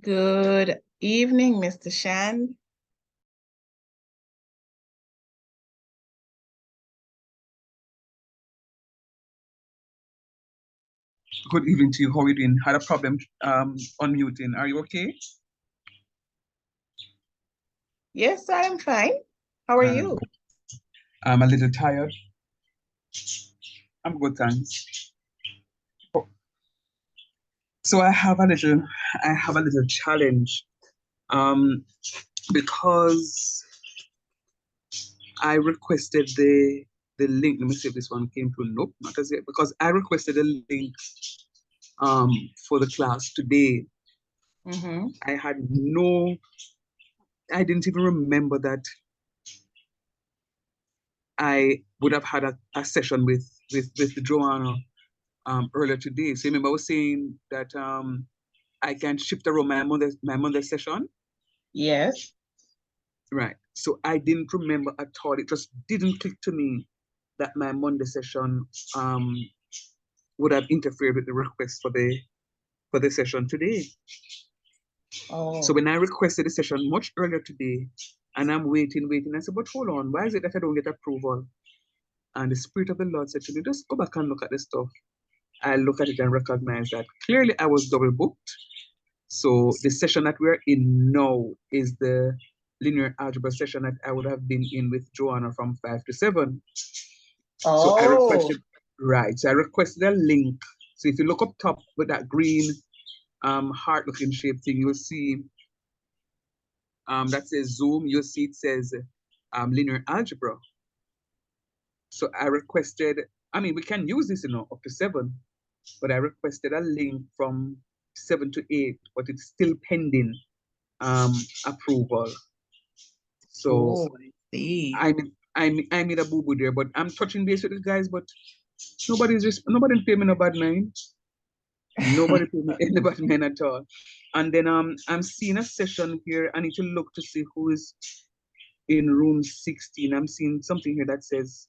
Good evening, Mr. Shan. Good evening to you. How are you doing? Had a problem unmuting. Are you okay? Yes, I am fine. How are you? I'm a little tired. I'm good, thanks. Oh, So I have a little challenge. Um, because I requested the link. Let me see if this one came through. Nope, not as yet. Because I requested a link um for the class today. Mm-hmm. I didn't even remember that I would have had a session with Joanna earlier today. So remember I was saying that I can shift around my Monday session. Yes. Right. So I didn't remember at all. It just didn't click to me that my Monday session um would have interfered with the request for the session today. So Oh, when I requested the session much earlier today, and I'm waiting, I said, but hold on, why is it that I don't get approval? And the Spirit of the Lord said to me, just go back and look at the stuff. I look at it and recognize that clearly I was double booked. So the session that we're in now is the linear algebra session that I would have been in with Joanna from 5 to 7. So I oh, requested, right. So I requested a link. So if you look up top with that green heart looking shape thing, you'll see that says Zoom. You'll see it says linear algebra. So I requested, I mean, we can use this, up to 7, but I requested a link from 7 to 8, but it's still pending um, approval. So oh, I see. I made a boo boo there, but I'm touching base with the guys, but nobody pay me no bad mind. Nobody pay me any bad mind at all. And then I'm seeing a session here. I need to look to see who is in room 16. I'm seeing something here that says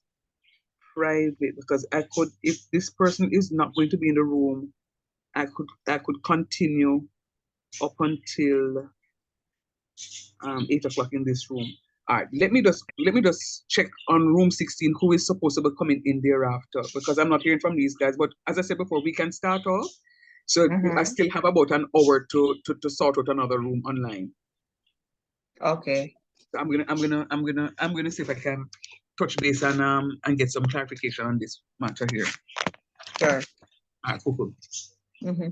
private because I could, if this person is not going to be in the room, I could continue up until 8 o'clock in this room. All right, let me just check on room 16 who is supposed to be coming in thereafter because I'm not hearing from these guys. But as I said before, we can start off. So I Mm-hmm. still have about an hour to sort out another room online. Okay, So I'm gonna see if I can touch base and get some clarification on this matter here. sure. All right, cool. Mm-hmm.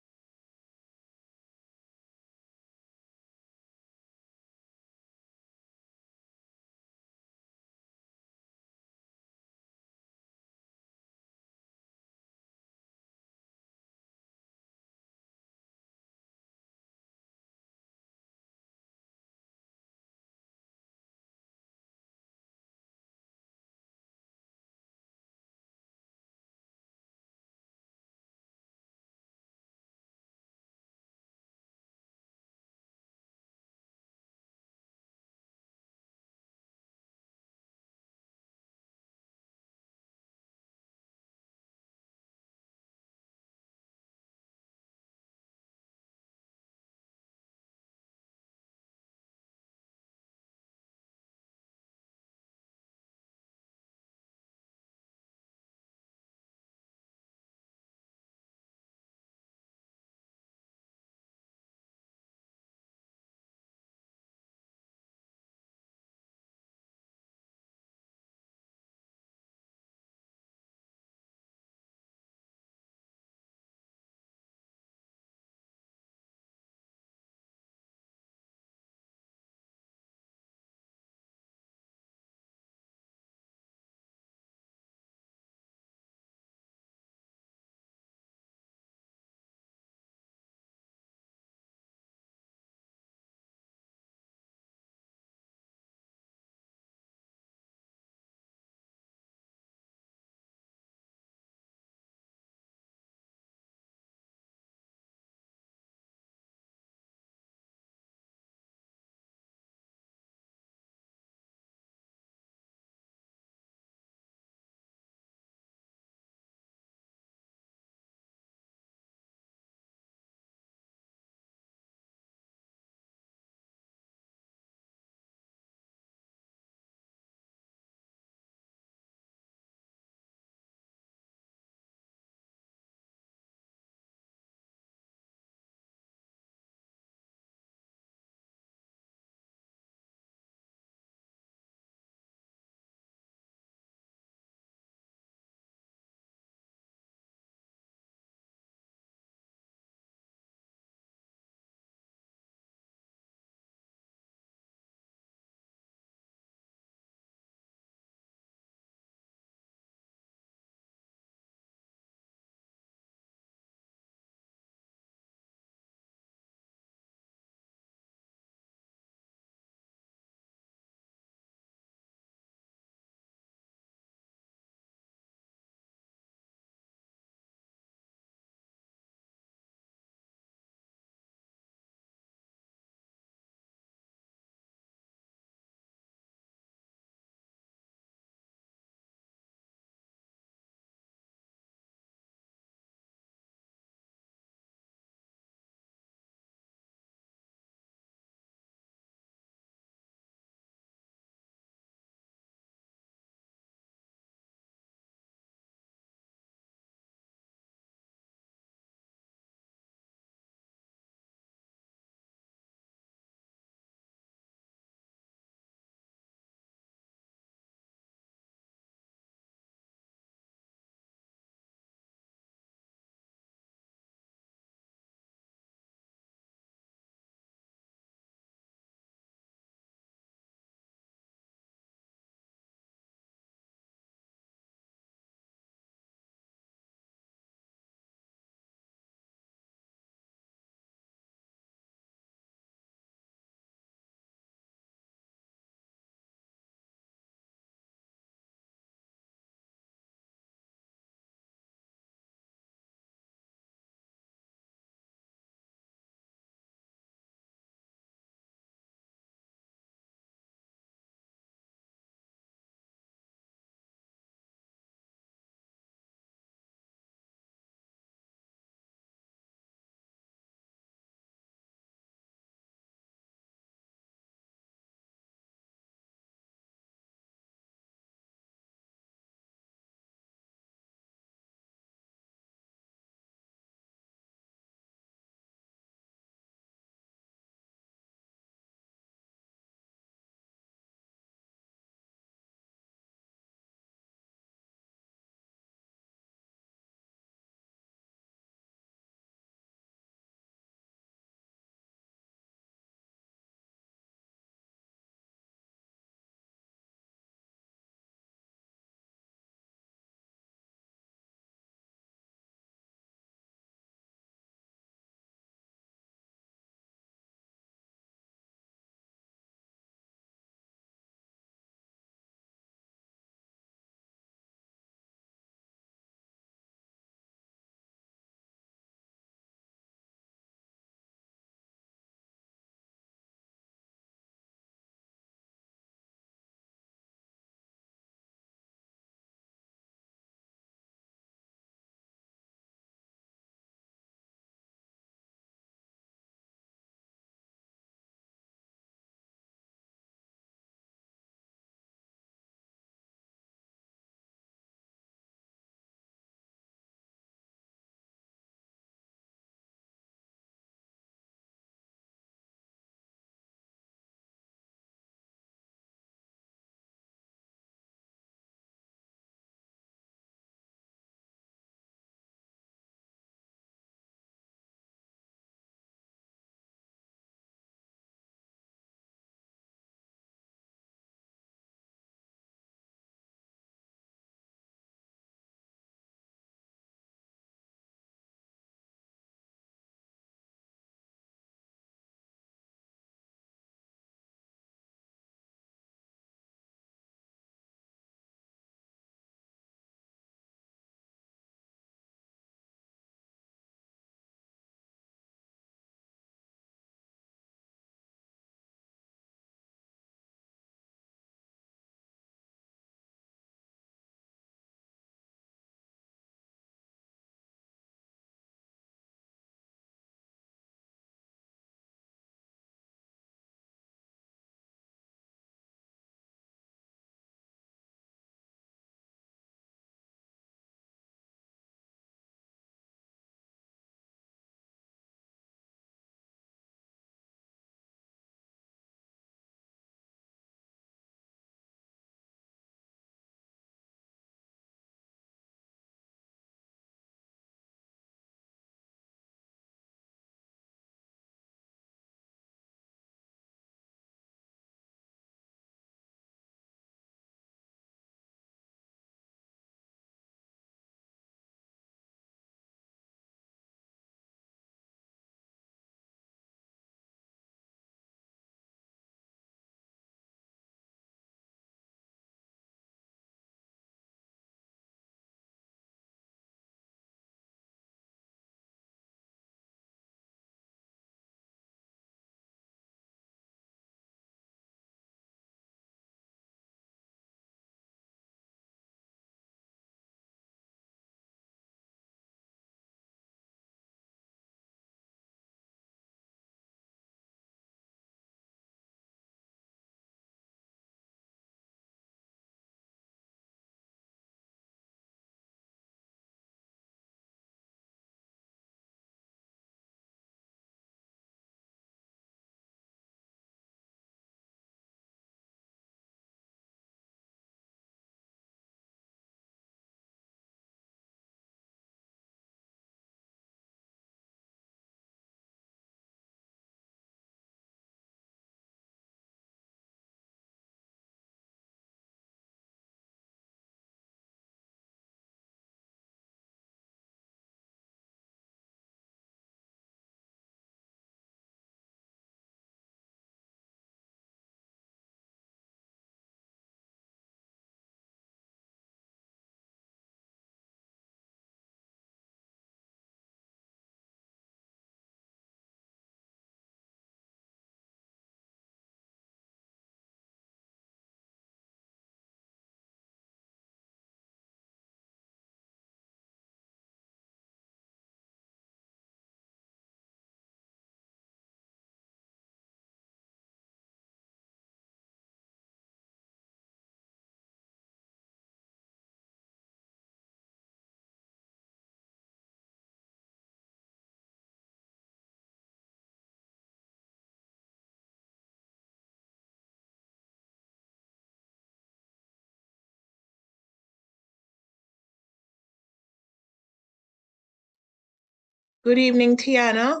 Good evening, Tiana.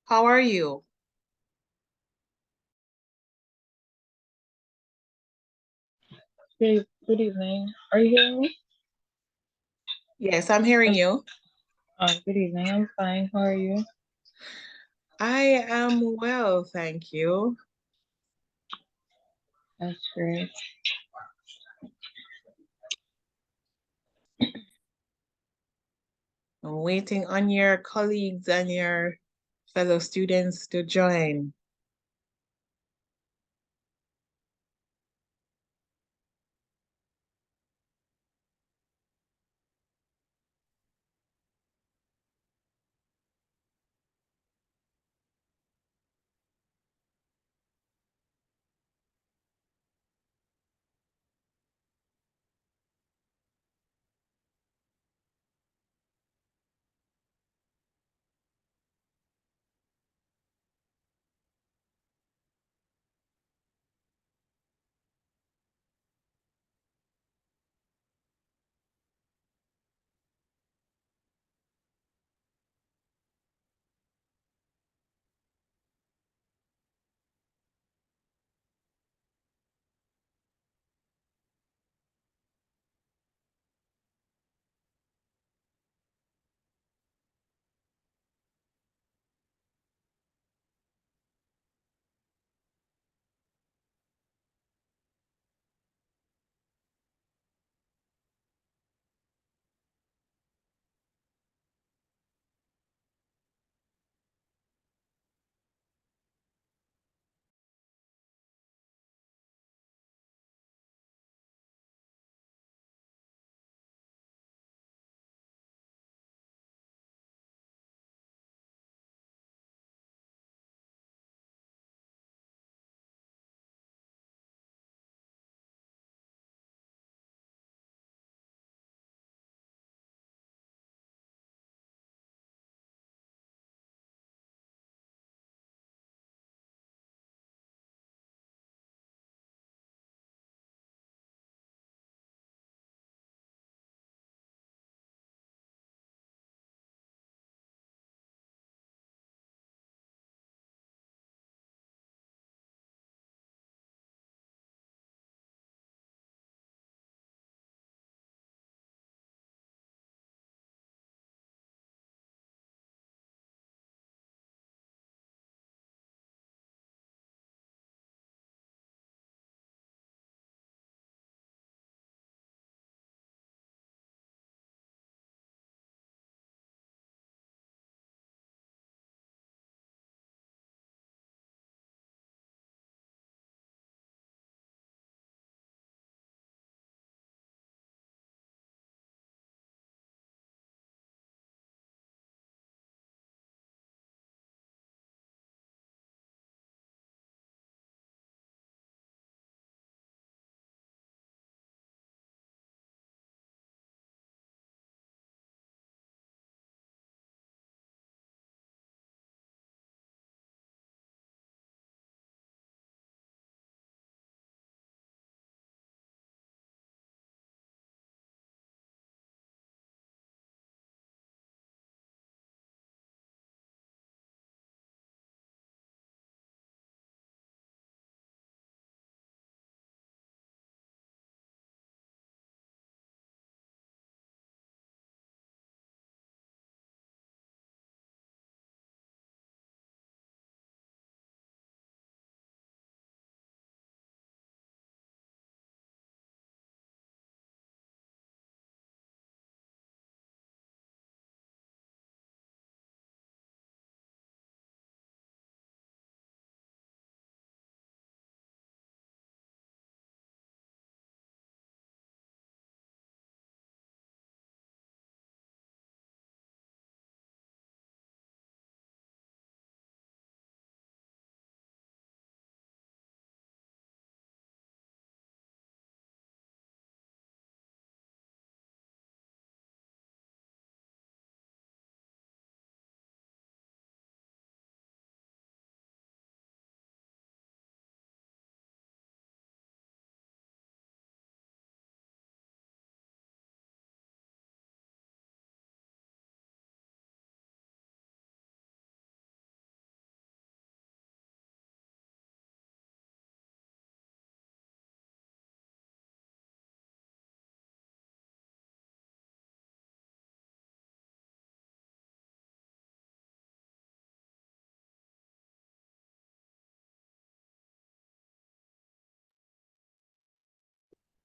How are you? Good evening. Are you hearing me? Yes, I'm hearing you. Good evening. I'm fine. How are you? I am well, thank you. That's great. I'm waiting on your colleagues and your fellow students to join.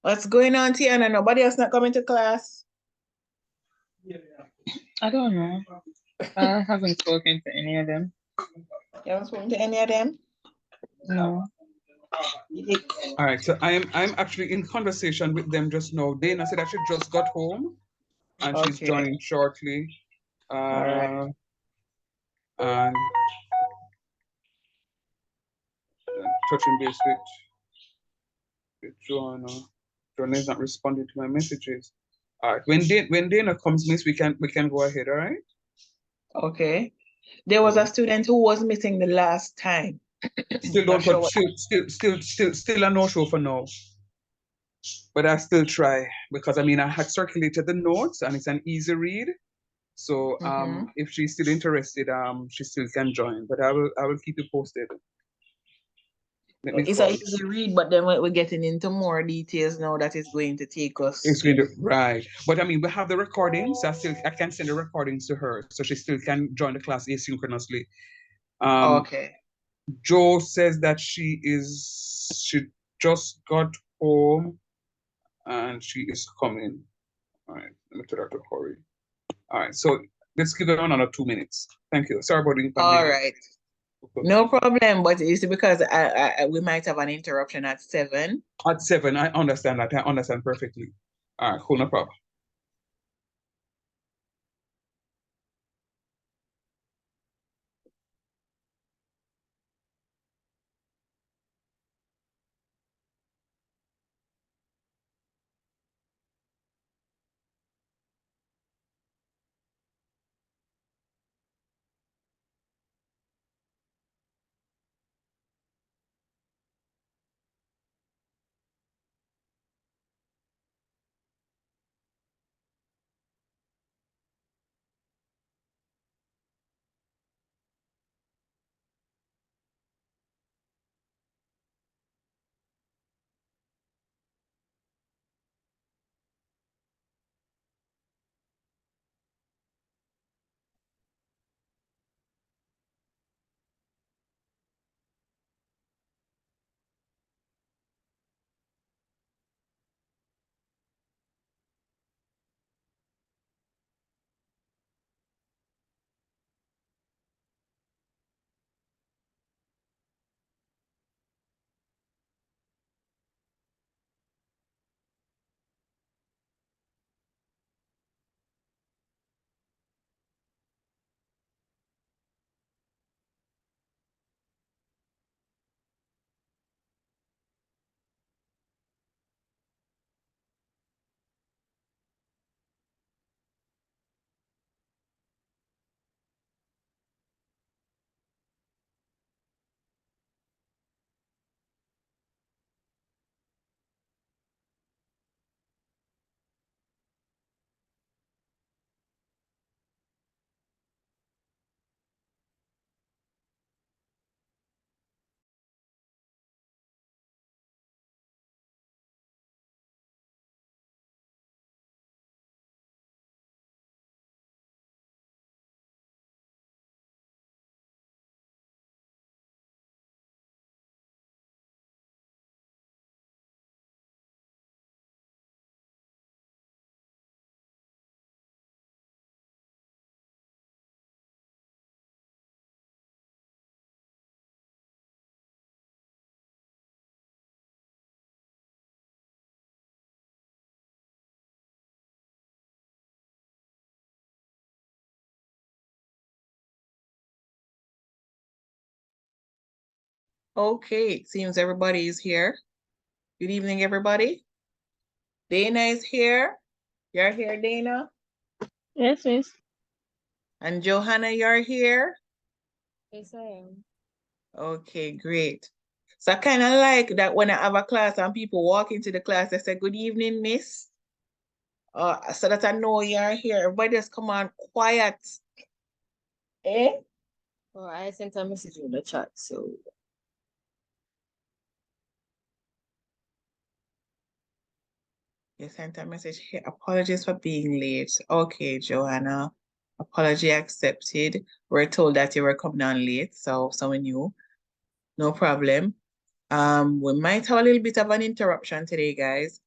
What's going on, Tiana? Nobody else not coming to class? I don't know. I haven't spoken to any of them. You haven't spoken to any of them? No. All right, so I'm actually in conversation with them just now. Dana said that she just got home and she's Okay. joining shortly. right. And touching base with Joanna. Joanna is not responding to my messages. All right, when Dana comes, miss, we can go ahead, all right? Okay. There was a student who was missing the last time. Still Not don't sure cut, what- still a no-show for now. But I still try because I mean I had circulated the notes and it's an easy read. So Mhm. if she's still interested, she still can join. But I will keep you posted. Let me It's call. an easy read, but then we're getting into more details now that is going to take us. It's going to right. But I mean we have the recordings. I can send the recordings to her so she still can join the class asynchronously. Okay. Joe says that she just got home and she is coming. All right, let me tell her to hurry. All right, so let's give it another 2 minutes. Thank you. Sorry about the All inconvenience. right. No problem, but it's because we might have an interruption at 7. At 7, I understand that. I understand perfectly. All right, cool, no problem. Okay, seems everybody is here. Good evening, everybody. Dana is here. You're here, Dana. Yes, miss. And Johanna, you're here. Yes, I am. Okay, great. So I kind of like that when I have a class and people walk into the class, they say, "Good evening, miss." So that I know you're here. Everybody just come on quiet. Eh? Well, I sent a message in the chat, so You sent a message here. Apologies for being late. Okay, Johanna. Apology accepted. We're told that you were coming on late, so we knew. No problem. We might have a little bit of an interruption today, guys.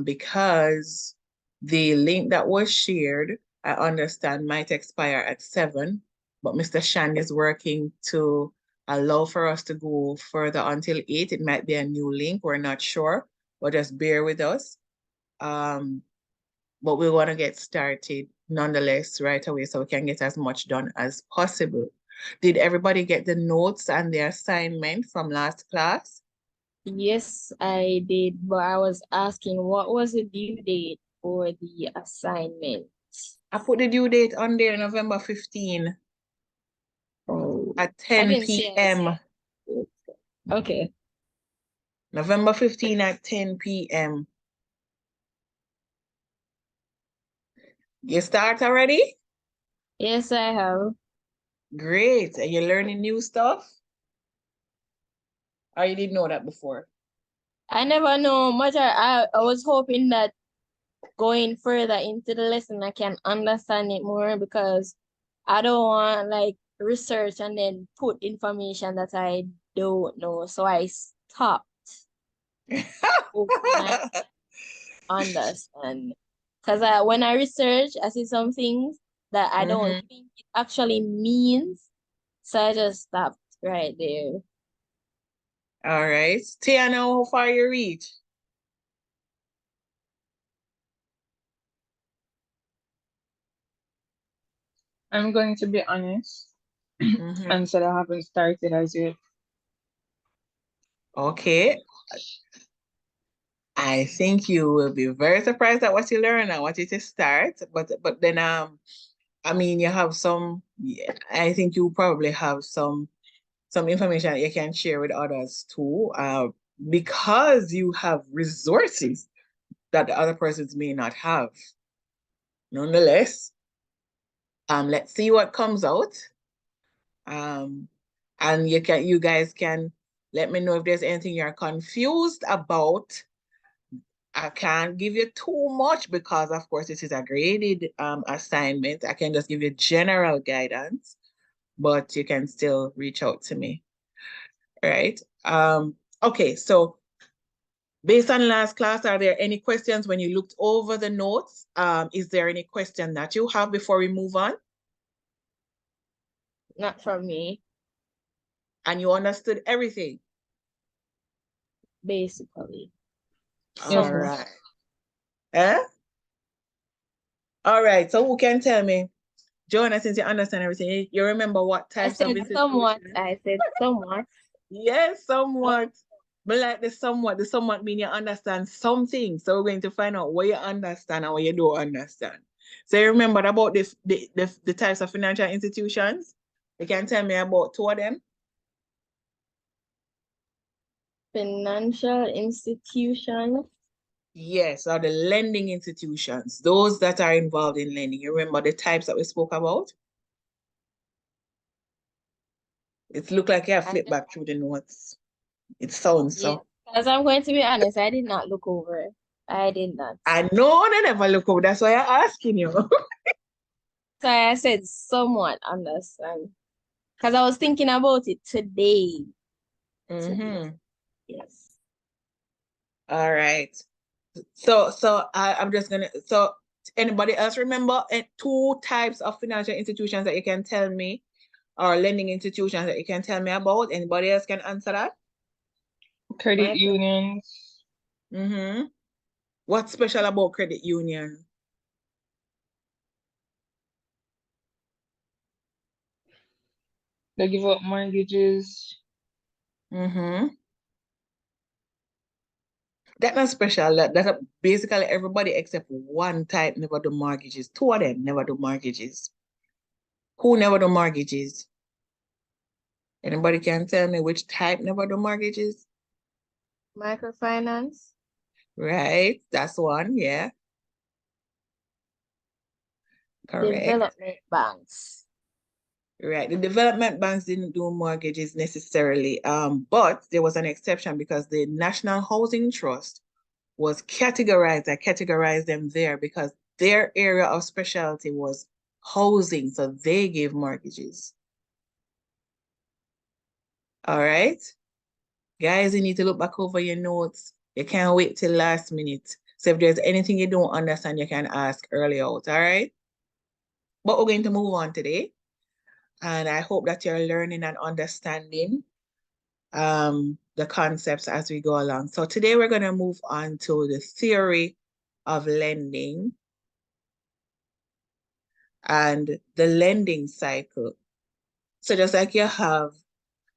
because the link that was shared, I understand, might expire at 7, but Mr. Shan is working to allow for us to go further until 8. It might be a new link, we're not sure, but just bear with us. But we want to get started nonetheless right away so we can get as much done as possible. Did everybody get the notes and the assignment from last class? Yes, I did, but I was asking what was the due date for the assignment? I put the due date on there, November 15 Oh, at I 10 didn't see p.m. it. Okay. November 15 at 10 p.m. You start already? Yes, I have. Great. Are you learning new stuff? Or you didn't know that before? I never know much. I was hoping that going further into the lesson, I can understand it more because I don't want like research and then put information that I don't know. So I stopped hoping I understand. Because when I research, I see some things that I don't think it actually means. So I just stopped right there. All right. Tiana, how far you reach? I'm going to be honest and said I haven't started as yet. Okay. I think you will be very surprised at what you learn. I want you to start, but then I mean you have some, yeah, I think you probably have some information that you can share with others too, because you have resources that the other persons may not have. Nonetheless, let's see what comes out. And you guys can let me know if there's anything you're confused about. I can't give you too much because, of course, this is a graded assignment. I can just give you general guidance, but you can still reach out to me. All right. Okay, so based on last class, are there any questions when you looked over the notes? Is there any question that you have before we move on? Not from me, And you understood everything? basically. Yes, All ma'am. right. Eh? All right, so who can tell me? Joanna, since you understand everything, you remember what I types of said institutions? somewhat. I said somewhat. Yes, somewhat. But like the somewhat mean you understand something. So we're going to find out what you understand and what you don't understand. So you remember about this the types of financial institutions? You can tell me about 2 of them? Financial institutions. Yes, or the lending institutions, those that are involved in lending. You remember the types that we spoke about? It looked like you have flipped back through the notes. It sounds Yeah, so. because I'm going to be honest, I did not look over it. I did not. I know I never look up. That's why I'm asking you. So I said somewhat understand. Because I was thinking about it today. Yes. All right. So I'm just gonna. So anybody else remember 2 types of financial institutions that you can tell me, or lending institutions that you can tell me about? Anybody else can answer that? Credit unions. What's special about credit union? They give up mortgages. That's not special. That's basically everybody except one type never do mortgages. 2 of them never do mortgages. Who never do mortgages? Anybody can tell me which type never do mortgages? Microfinance. Right, that's one, yeah. Correct. Development banks. Right, the development banks didn't do mortgages necessarily, but there was an exception because the National Housing Trust was categorized. I categorized them there because their area of specialty was housing, so they gave mortgages. All right. Guys, you need to look back over your notes. You can't wait till last minute. So if there's anything you don't understand, you can ask early out, all right? But we're going to move on today. And I hope that you're learning and understanding the concepts as we go along. So today we're going to move on to the theory of lending and the lending cycle. So just like you have,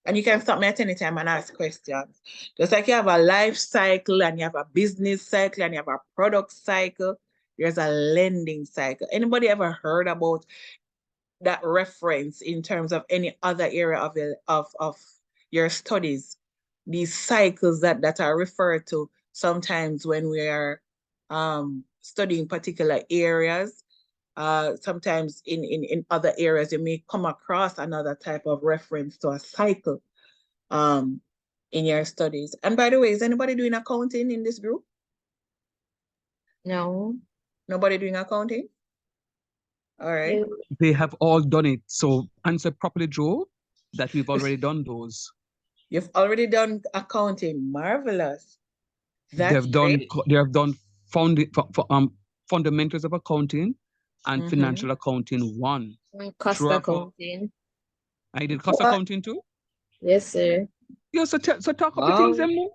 and you can stop me at any time and ask questions. Just like you have a life cycle and you have a business cycle and you have a product cycle, there's a lending cycle. Anybody ever heard about that reference in terms of any other area of your studies? These cycles that are referred to sometimes when we are studying particular areas. Sometimes in other areas, you may come across another type of reference to a cycle in your studies. And by the way, is anybody doing accounting in this group? No. Nobody doing accounting? All right. They have all done it. So answer properly, Joe, that we've already done those. You've already done accounting. Marvelous. They have done fundamentals of accounting and financial accounting 1. Cost accounting. I did cost accounting too? Yes, sir. Yeah, so talk up the things them, man.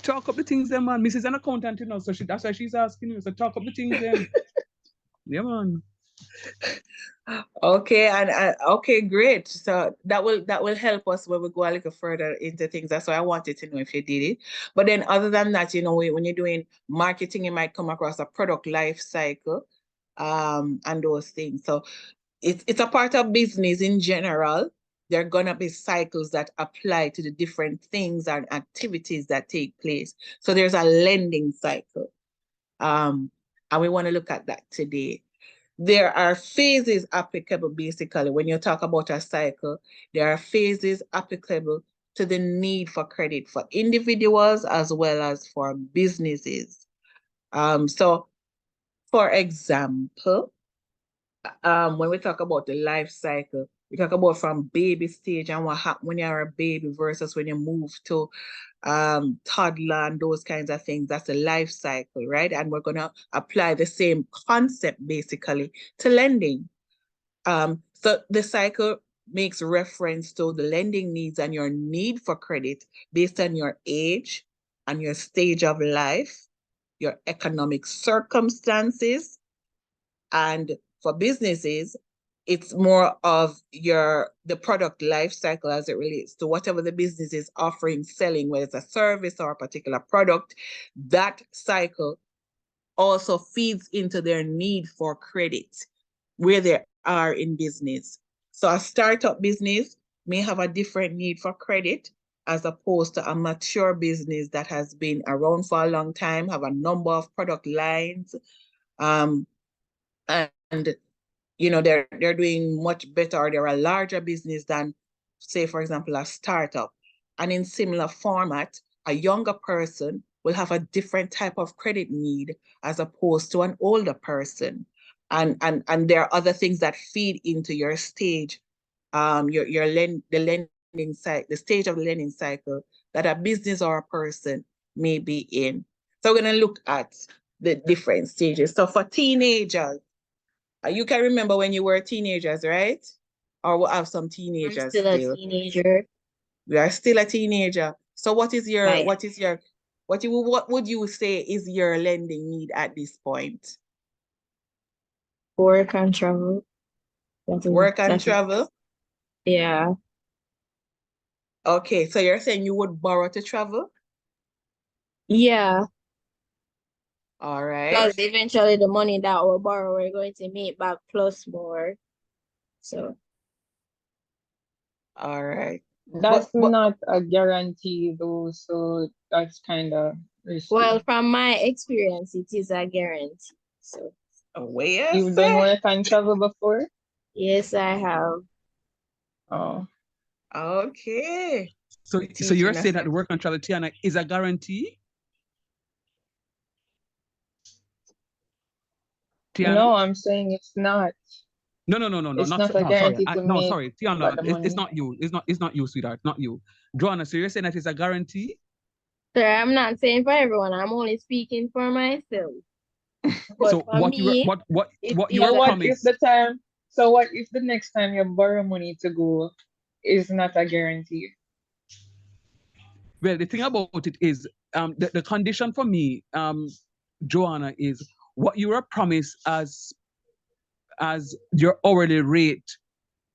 Talk up the things them, man. Mrs. an accountant, you know, so that's why she's asking you. So talk up the things them. Yeah, man. Okay, and okay, great. So that will help us when we go a little further into things. That's why I wanted to know if you did it. But then other than that, you know, when you're doing marketing, you might come across a product life cycle, and those things. So it's a part of business in general. There are gonna be cycles that apply to the different things and activities that take place. So there's a lending cycle. And we want to look at that today. There are phases applicable, basically. When you talk about a cycle, there are phases applicable to the need for credit for individuals as well as for businesses. So, for example, when we talk about the life cycle, we talk about from baby stage and what happens when you're a baby versus when you move to toddler and those kinds of things. That's a life cycle, right? And we're going to apply the same concept basically to lending. So the cycle makes reference to the lending needs and your need for credit based on your age and your stage of life, your economic circumstances, and for businesses, it's more of the product life cycle as it relates to whatever the business is offering, selling, whether it's a service or a particular product. That cycle also feeds into their need for credit, where they are in business. So a startup business may have a different need for credit as opposed to a mature business that has been around for a long time, have a number of product lines, and you know, they're doing much better, or they're a larger business than, say, for example, a startup. And in similar format, a younger person will have a different type of credit need as opposed to an older person. And there are other things that feed into your stage, the lending cycle, the stage of the lending cycle that a business or a person may be in. So we're going to look at the different stages. So for teenagers, you can remember when you were teenagers, right? Or we'll have some teenagers I'm still a teenager. We are still a teenager. So what Right. what would you say is your lending need at this point? Work and travel. Work and travel? Yeah. Okay, so you're saying you would borrow to travel? Yeah. All right. Because eventually the money that we'll borrow, we're going to make back plus more. So. All right. That's not a guarantee though, so that's kind of risky. Well, from my experience, it is a guarantee. So. You've done work and travel before? Yes, I have. Oh. Okay. So you're saying that the work and travel, Tiana, is a guarantee? Tiana? No, I'm saying it's not. No, it's not a guarantee to make. Sorry, Tiana, it's not you. It's not you, sweetheart. Not you. Joanna, so you're saying that it's a guarantee? Sir, I'm not saying for everyone. I'm only speaking for myself. But So for what you were me, what you So were what it's if promised? the time? So what if the next time you borrow money to go is not a guarantee? Well, the thing about it is, the condition for me, Joanna, is what you were promised as your hourly rate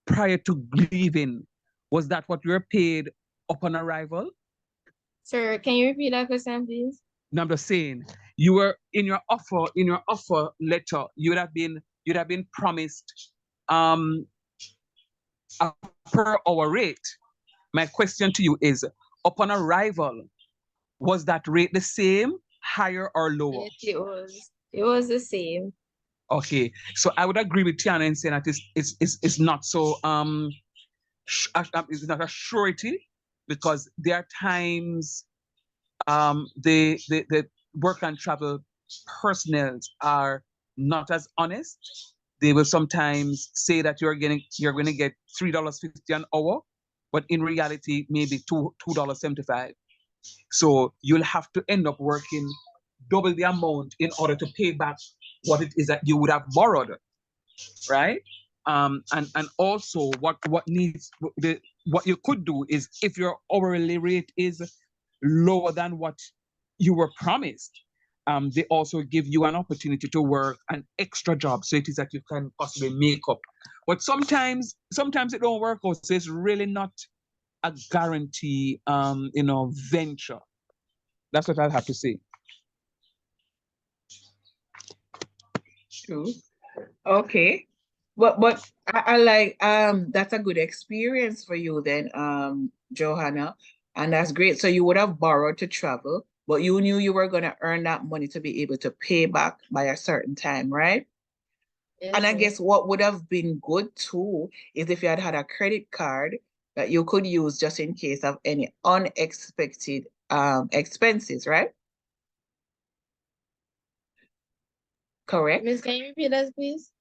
prior to leaving. Was that what you were paid upon arrival? sir, can you repeat that question, please? No, I'm just saying, you were in your offer letter, you'd have been promised a per hour rate. My question to you is, upon arrival, was that rate the same, higher or lower? Yes, it was. It was the same. Okay, so I would agree with Tiana in saying that it's not so it's not a surety, because there are times the work and travel personnel are not as honest. They will sometimes say that you're going to get $3.50 an hour, but in reality maybe $2.75. So you'll have to end up working double the amount in order to pay back what it is that you would have borrowed, right? And also what you could do is, if your hourly rate is lower than what you were promised, they also give you an opportunity to work an extra job, so it is that you can possibly make up. But sometimes it don't work out, so it's really not a guarantee, venture. That's what I'll have to say. True. Okay. But I like that's a good experience for you then, Johanna. And that's great. So you would have borrowed to travel, but you knew you were gonna earn that money to be able to pay back by a certain time, right? Yes, And I sir. guess what would have been good too is if you had had a credit card that you could use just in case of any unexpected expenses, right? Correct. Miss, can you repeat that, please?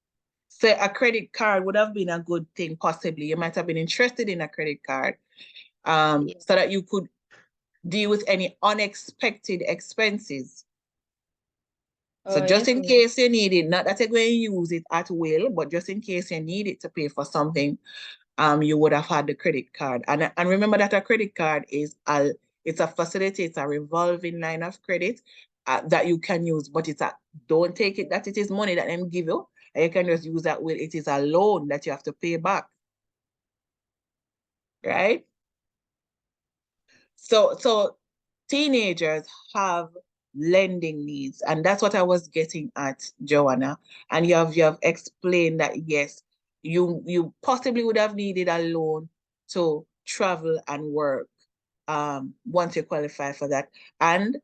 So a credit card would have been a good thing, possibly. You might have been interested in a credit card, Yeah. so that you could deal with any unexpected expenses. So Oh, just yes, in sir. case you need it, not that you're going to use it at will, but just in case you need it to pay for something, you would have had the credit card. And remember that a credit card is it's a facility, it's a revolving line of credit that you can use, but don't take it that it is money that them give you, and you can just use that with it is a loan that you have to pay back. Right? So teenagers have lending needs, and that's what I was getting at, Joanna. And you have explained that yes, you possibly would have needed a loan to travel and work once you qualify for that, and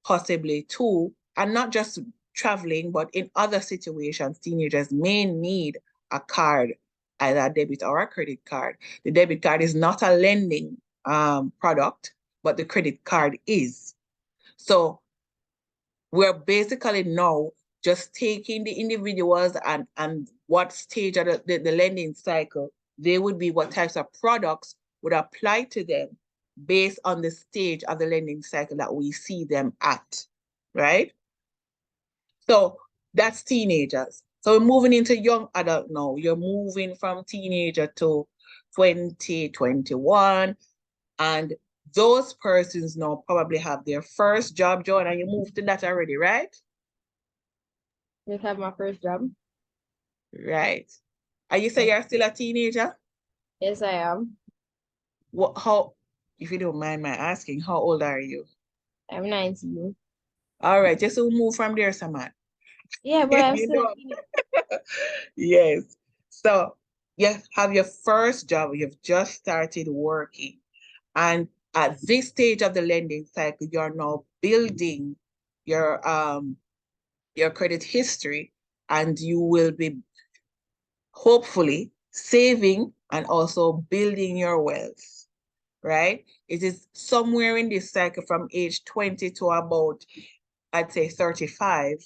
possibly too, and not just traveling, but in other situations, teenagers may need a card, either a debit or a credit card. The debit card is not a lending product, but the credit card is. So we're basically now just taking the individuals and what stage of the lending cycle they would be, what types of products would apply to them based on the stage of the lending cycle that we see them at, right? So that's teenagers. So we're moving into young adult now. You're moving from teenager to 2021, and those persons now probably have their first job, John, and you moved to that already, right? Just have my first job. Right. And you say you're still a teenager? Yes, I am. How, if you don't mind my asking, how old are you? I'm 19. All right, just to move from there, Samad. Yeah, but I'm You still a know. teenager. Yes. So you have your first job, you've just started working. And at this stage of the lending cycle, you're now building your credit history, and you will be hopefully saving and also building your wealth, right? It is somewhere in this cycle from age 20 to about, I'd say 35,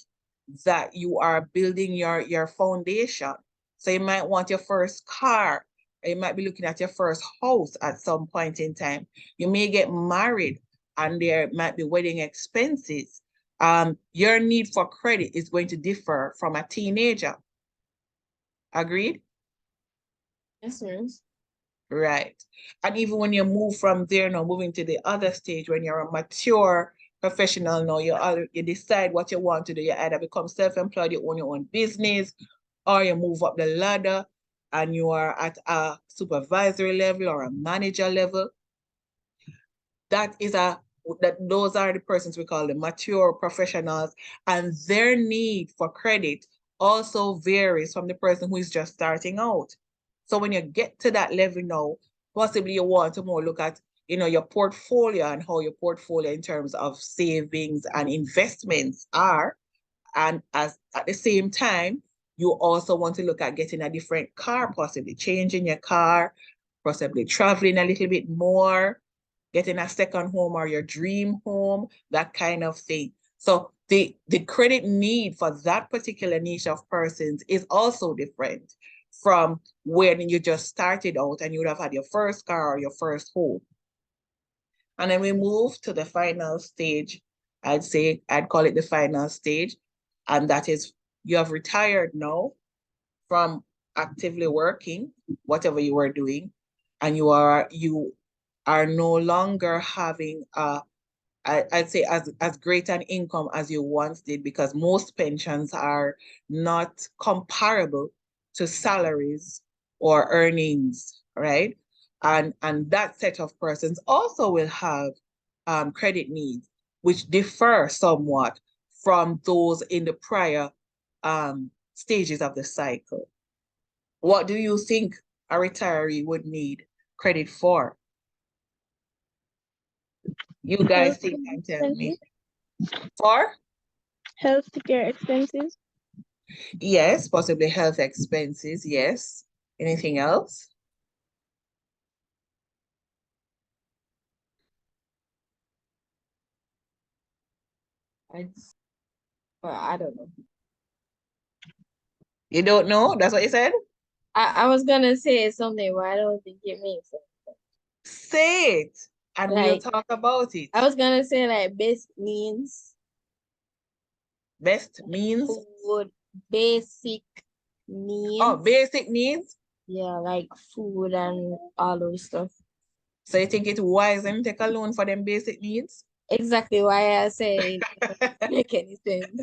that you are building your foundation. So you might want your first car, or you might be looking at your first house at some point in time. You may get married and there might be wedding expenses, your need for credit is going to differ from a teenager. Agreed? Yes, miss. Right. And even when you move from there now, moving to the other stage, when you're a mature professional now, you decide what you want to do. You either become self-employed, you own your own business, or you move up the ladder and you are at a supervisory level or a manager level. Those are the persons we call the mature professionals, and their need for credit also varies from the person who is just starting out. So when you get to that level now, possibly you want to more look at, your portfolio and how your portfolio in terms of savings and investments are. And at the same time, you also want to look at getting a different car, possibly changing your car, possibly traveling a little bit more, getting a second home or your dream home, that kind of thing. So the credit need for that particular niche of persons is also different from when you just started out and you would have had your first car or your first home. And then we move to the final stage. I'd call it the final stage. And that is, you have retired now from actively working, whatever you were doing, and you are no longer having I'd say as great an income as you once did, because most pensions are not comparable to salaries or earnings, right? And that set of persons also will have credit needs, which differ somewhat from those in the prior stages of the cycle. What do you think a retiree would need credit for? You guys think and tell me. For? Healthcare expenses. Yes, possibly health expenses, yes. Anything else? I don't know. You don't know? That's what you said? I was gonna say something, but I don't think it makes sense. Say it, and we'll Like, talk about it. I was gonna say like basic needs. Best means? Food, basic needs. Oh, basic needs? Yeah, like food and all those stuff. So you think it's wise and take a loan for them basic needs? Exactly why I say it doesn't make any sense.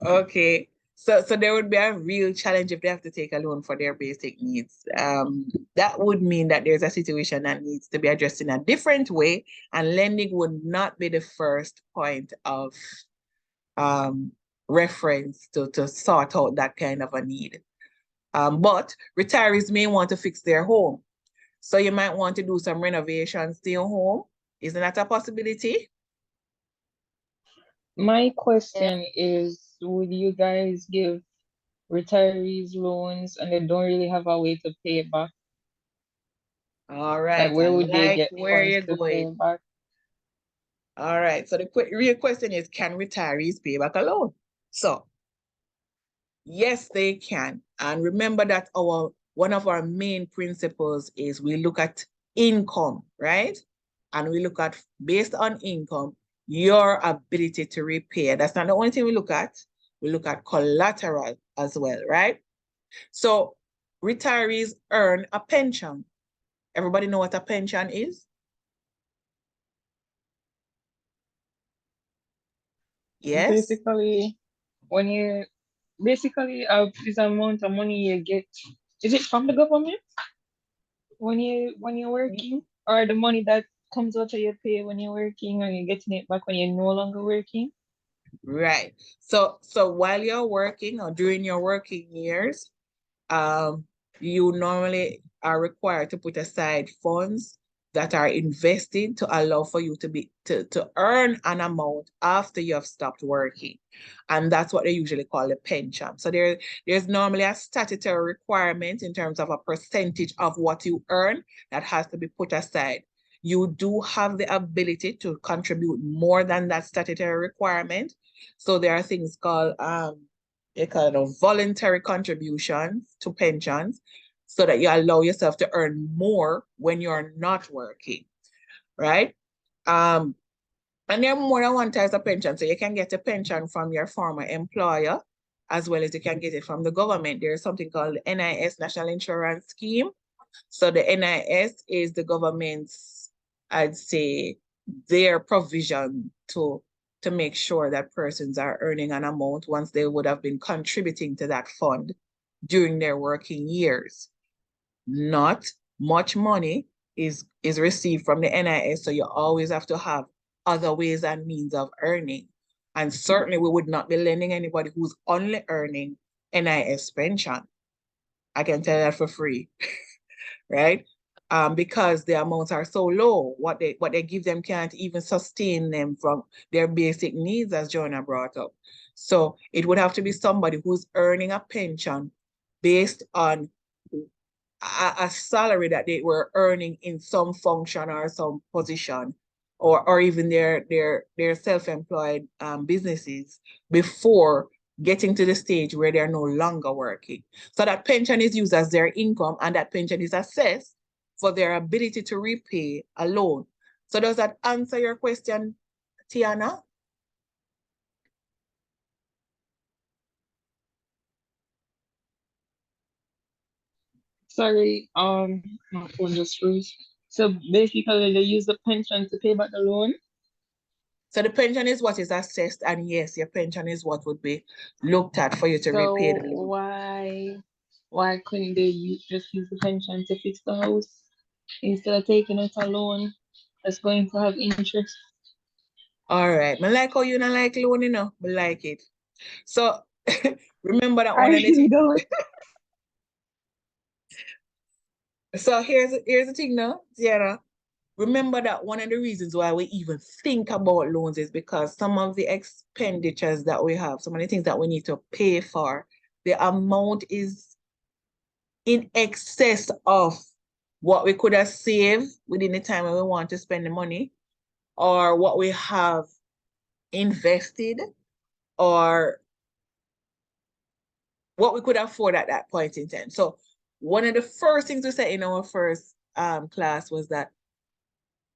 Okay. So there would be a real challenge if they have to take a loan for their basic needs. That would mean that there's a situation that needs to be addressed in a different way, and lending would not be the first point of reference to sort out that kind of a need. But retirees may want to fix their home. So you might want to do some renovations to your home. Isn't that a possibility? My question is, would you guys give retirees loans and they don't really have a way to pay it back? All right. Like, where would they get where funds you're to pay going? it back? All right. So the real question is, can retirees pay back a loan? So yes, they can. And remember that one of our main principles is we look at income, right? And we look at, based on income, your ability to repay. That's not the only thing we look at. We look at collateral as well, right? So retirees earn a pension. Everybody know what a pension is? Yes. Basically, this amount of money you get, is it from the government when you're working, or the money that comes out of your pay when you're working, or you're getting it back when you're no longer working? Right. So while you're working or during your working years, you normally are required to put aside funds that are invested to allow for you to earn an amount after you have stopped working. And that's what they usually call a pension. So there's normally a statutory requirement in terms of a percentage of what you earn that has to be put aside. You do have the ability to contribute more than that statutory requirement. So there are things called voluntary contributions to pensions, so that you allow yourself to earn more when you're not working, right? And there are more than one type of pension. So you can get a pension from your former employer, as well as you can get it from the government. There's something called the NIS, National Insurance Scheme. So the NIS is the government's, I'd say, their provision to make sure that persons are earning an amount once they would have been contributing to that fund during their working years. Not much money is received from the NIS, so you always have to have other ways and means of earning. And certainly we would not be lending anybody who's only earning NIS pension. I can tell that for free, right? Because the amounts are so low, what they give them can't even sustain them from their basic needs, as Jonah brought up. So it would have to be somebody who's earning a pension based on a salary that they were earning in some function or some position, or even their self-employed businesses before getting to the stage where they're no longer working. So that pension is used as their income, and that pension is assessed for their ability to repay a loan. So does that answer your question, Tiana? Sorry, my phone just froze. So basically, they use the pension to pay back the loan. So the pension is what is assessed, and yes, your pension is what would be looked at for you to repay the So loan. why couldn't they just use the pension to fix the house instead of taking out a loan that's going to have interest? All right. I like how you don't like loan, you know. I like it. So remember that I one of the really don't. so here's the thing now, Tiara. Remember that one of the reasons why we even think about loans is because some of the expenditures that we have, some of the things that we need to pay for, the amount is in excess of what we could have saved within the time when we want to spend the money, or what we have invested, or what we could afford at that point in time. So one of the first things we said in our first class was that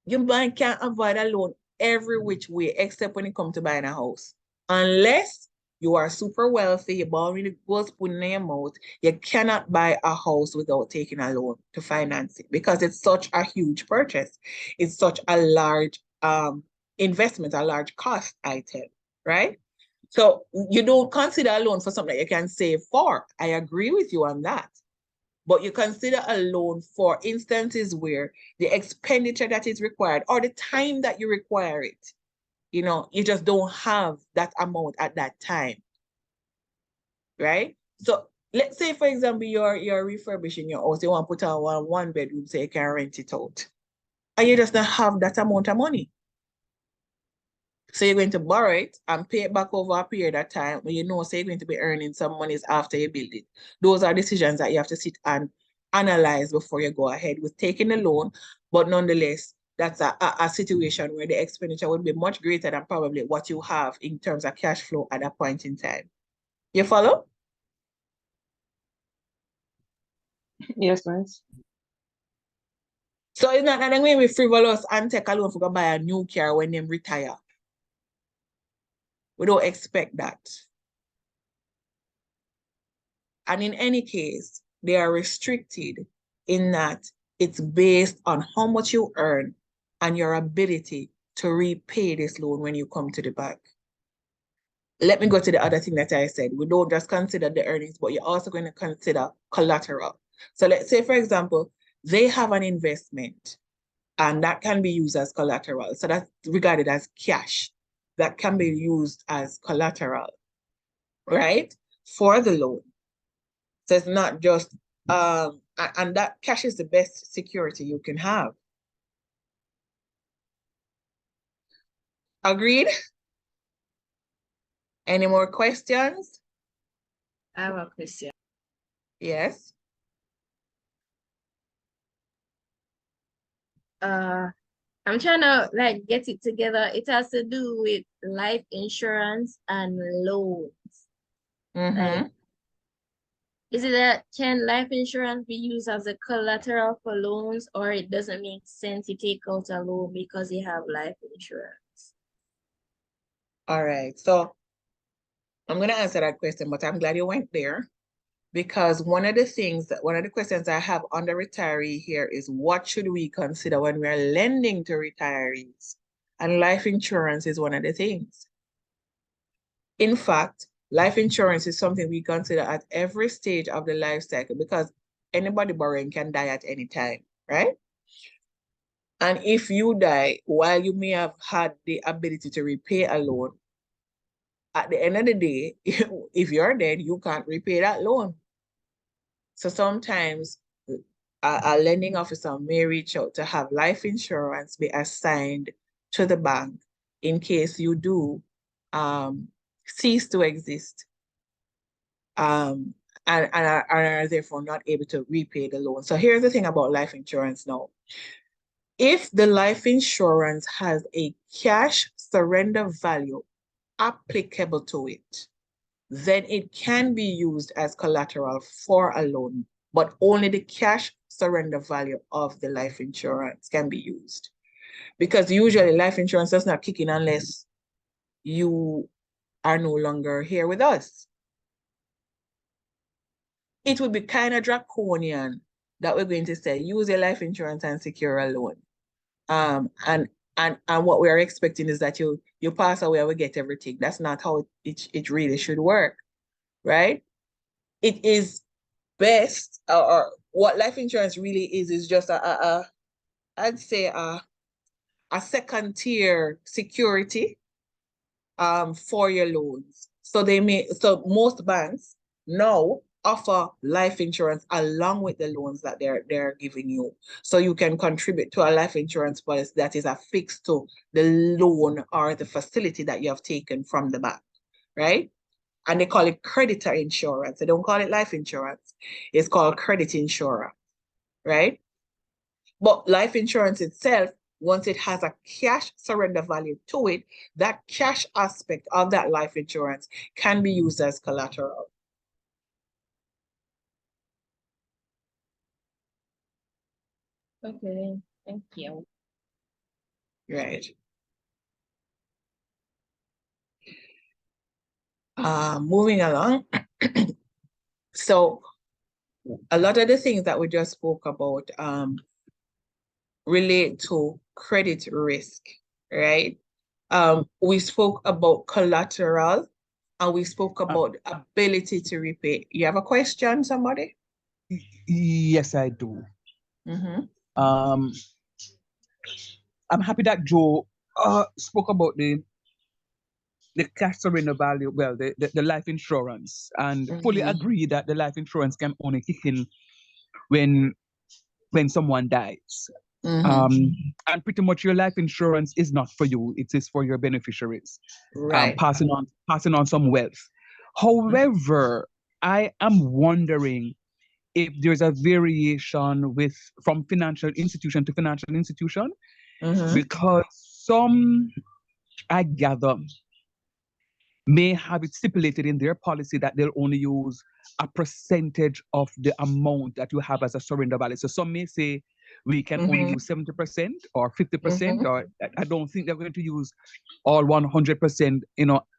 your bank can't avoid a loan every which way, except when it comes to buying a house. Unless you are super wealthy, you're borrowing the gold spoon in your mouth, you cannot buy a house without taking a loan to finance it, because it's such a huge purchase. It's such a large investment, a large cost item, right? So you don't consider a loan for something that you can save for. I agree with you on that. But you consider a loan for instances where the expenditure that is required or the time that you require it, you know, you just don't have that amount at that time, right? So let's say, for example, you're refurbishing your house, you want to put on one bedroom so you can rent it out, and you just don't have that amount of money. So you're going to borrow it and pay it back over a period of time when you know, so you're going to be earning some monies after you build it. Those are decisions that you have to sit and analyze before you go ahead with taking the loan. But nonetheless, that's a situation where the expenditure would be much greater than probably what you have in terms of cash flow at that point in time. You follow? Yes, miss. So it's not that we frivolous and take a loan for go buy a new car when them retire. We don't expect that. And in any case, they are restricted in that it's based on how much you earn and your ability to repay this loan when you come to the bank. Let me go to the other thing that I said. We don't just consider the earnings, but you're also going to consider collateral. So let's say, for example, they have an investment and that can be used as collateral. So that's regarded as cash. That can be used as collateral, right? For the loan. So it's not just, and that cash is the best security you can have. Agreed? Any more questions? I have a question. Yes. I'm trying to like get it together. It has to do with life insurance and loans. Mm-hmm. Like, Is it that can life insurance be used as a collateral for loans, or it doesn't make sense to take out a loan because you have life insurance? All right. So I'm going to answer that question, but I'm glad you went there, because one of the questions I have on the retiree here is, what should we consider when we are lending to retirees? And life insurance is one of the things. In fact, life insurance is something we consider at every stage of the life cycle, because anybody borrowing can die at any time, right? And if you die while you may have had the ability to repay a loan, at the end of the day, if you're dead, you can't repay that loan. So sometimes a lending officer may reach out to have life insurance be assigned to the bank in case you do cease to exist, and are therefore not able to repay the loan. So here's the thing about life insurance now. If the life insurance has a cash surrender value applicable to it, then it can be used as collateral for a loan, but only the cash surrender value of the life insurance can be used. Because usually life insurance does not kick in unless you are no longer here with us. It would be kind of draconian that we're going to say, use your life insurance and secure a loan. And what we are expecting is that you pass away and we get everything. That's not how it really should work, right? It is best, or what life insurance really is just I'd say a second tier security for your loans. So most banks now offer life insurance along with the loans that they're giving you. So you can contribute to a life insurance policy that is affixed to the loan or the facility that you have taken from the bank, right? And they call it creditor insurance. They don't call it life insurance. It's called credit insurance, right? But life insurance itself, once it has a cash surrender value to it, that cash aspect of that life insurance can be used as collateral. Okay, thank you. Right. Moving along. So a lot of the things that we just spoke about relate to credit risk, right? We spoke about collateral, and we spoke about ability to repay. You have a question, somebody? Yes, I do. Mm-hmm. I'm happy that Joe spoke about the cash surrender value, well, the life insurance, and fully agree that the life insurance can only kick in when someone dies. And pretty much your life insurance is not for you, it is for your beneficiaries, Right. passing on some wealth. However, I am wondering if there's a variation from financial institution to financial institution, because some, I gather, may have it stipulated in their policy that they'll only use a percentage of the amount that you have as a surrender value. So some may say we can only use 70% or 50%, or I don't think they're going to use all 100%,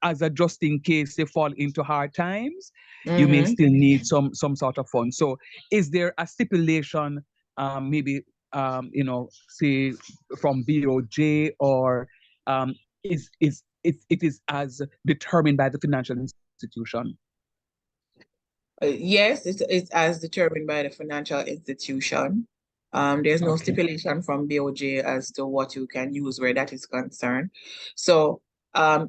as a just in case they fall into hard times, you may still need some sort of fund. So is there a stipulation, maybe, say from BOJ, or it is as determined by the financial institution? Yes, it's as determined by the financial institution. There's no stipulation from BOJ as to what you can use where that is concerned. So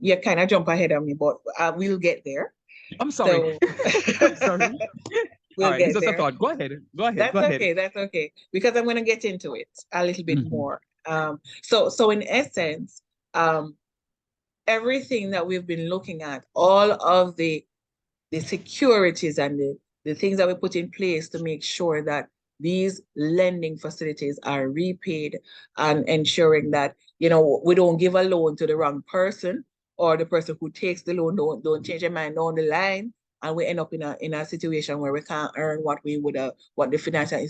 you kind of jump ahead of me, but we'll get there. I'm sorry. I'm sorry. We'll all right, get it's just there. a thought. Go ahead. That's okay. That's okay. Because I'm going to get into it a little bit more. So in essence, everything that we've been looking at, all of the securities and the things that we put in place to make sure that these lending facilities are repaid, and ensuring that, we don't give a loan to the wrong person, or the person who takes the loan don't change their mind down the line, and we end up in a situation where we can't earn what we would what the financial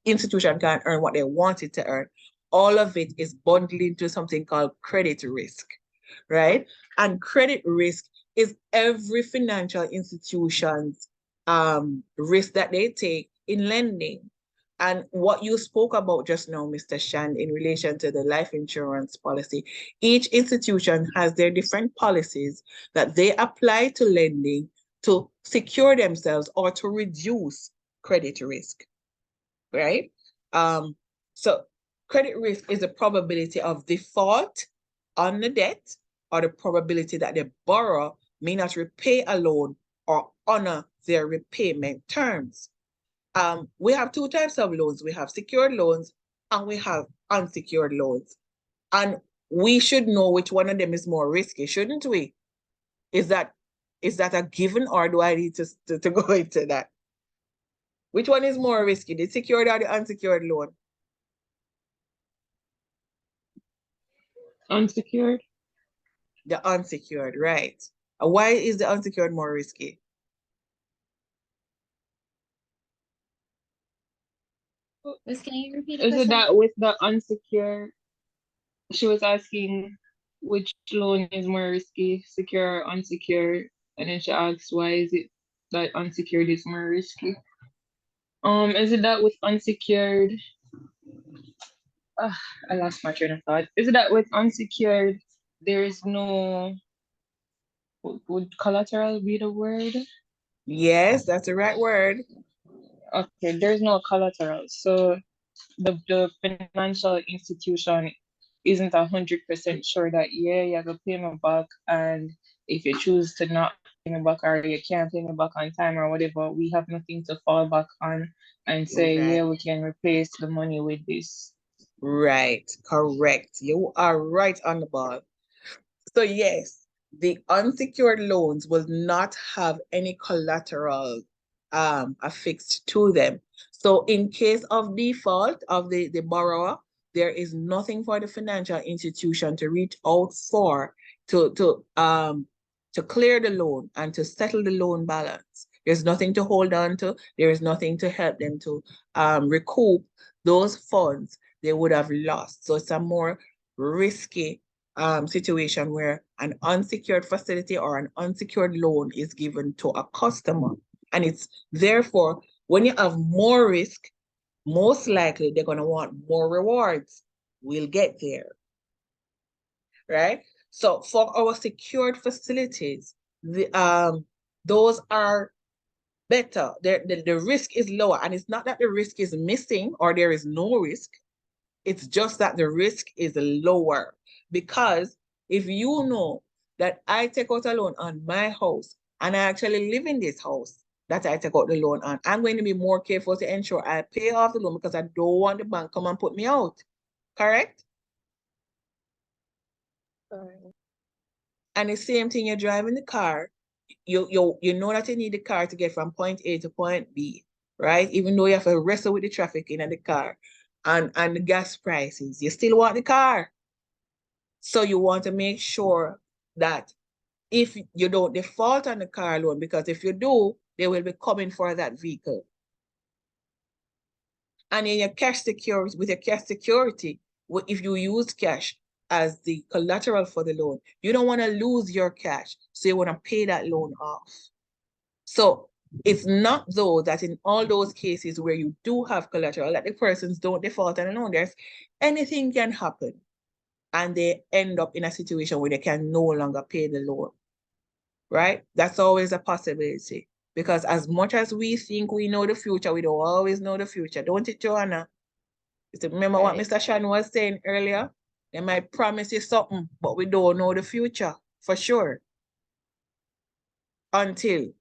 institution can't earn what they wanted to earn. All of it is bundled into something called credit risk, right? And credit risk is every financial institution's risk that they take in lending. And what you spoke about just now, Mr. Shand, in relation to the life insurance policy, each institution has their different policies that they apply to lending to secure themselves or to reduce credit risk, right? So credit risk is the probability of default on the debt or the probability that the borrower may not repay a loan or honor their repayment terms. We have two types of loans. We have secured loans and we have unsecured loans. And we should know which one of them is more risky, shouldn't we? Is that a given, or do I need to go into that? Which one is more risky, the secured or the unsecured loan? Unsecured. The unsecured, right. Why is the unsecured more risky? Miss, can you repeat the Is it question? that with the unsecured, she was asking which loan is more risky, secure or unsecured, and then she asks why is it that unsecured is more risky? Is it that with unsecured? I lost my train of thought. Is it that with unsecured there is no, would collateral be the word? Yes, that's the right word. Okay, there's no collateral. So the financial institution isn't 100% sure that, yeah, you have to pay me back, and if you choose to not pay me back or you can't pay me back on time or whatever, we have nothing to fall back on and say, Right. yeah, we can replace the money with this. Right, correct. You are right on the ball. So yes, the unsecured loans will not have any collateral affixed to them. So in case of default of the borrower, there is nothing for the financial institution to reach out for to clear the loan and to settle the loan balance. There's nothing to hold on to. There is nothing to help them to recoup those funds they would have lost. So it's a more risky situation where an unsecured facility or an unsecured loan is given to a customer. And it's therefore, when you have more risk, most likely they're going to want more rewards. We'll get there, right? So for our secured facilities, those are better. The risk is lower, and it's not that the risk is missing or there is no risk. It's just that the risk is lower, because if you know that I take out a loan on my house and I actually live in this house that I take out the loan on, I'm going to be more careful to ensure I pay off the loan because I don't want the bank come and put me out. Correct? Correct. And the same thing, you're driving the car, you know that you need the car to get from point A to point B, right? Even though you have to wrestle with the traffic in the car and the gas prices, you still want the car. So you want to make sure that if you don't default on the car loan, because if you do, they will be coming for that vehicle. And in your cash security, with your cash security, if you use cash as the collateral for the loan, you don't want to lose your cash. So you want to pay that loan off. So it's not though that in all those cases where you do have collateral, that the persons don't default on a loan, there's anything can happen. And they end up in a situation where they can no longer pay the loan, right? That's always a possibility. Because as much as we think we know the future, we don't always know the future, don't it, Joanna? Remember what Mr. Shan was saying earlier? They might promise you something, but we don't know the future for sure. Until,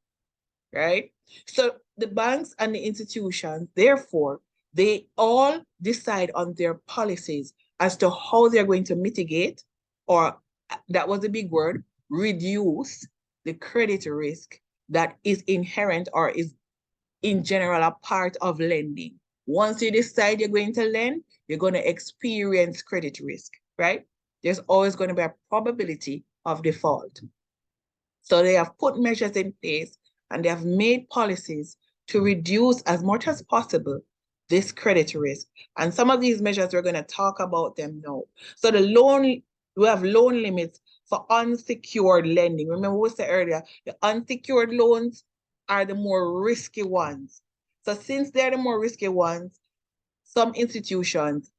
right? So the banks and the institutions, therefore, they all decide on their policies as to how they're going to mitigate, or that was the big word, reduce the credit risk that is inherent or is in general a part of lending. Once you decide you're going to lend, you're going to experience credit risk, right? There's always going to be a probability of default. So they have put measures in place and they have made policies to reduce as much as possible this credit risk. And some of these measures, we're going to talk about them now. So we have loan limits for unsecured lending. Remember what we said earlier, the unsecured loans are the more risky ones. So since they're the more risky ones, some institutions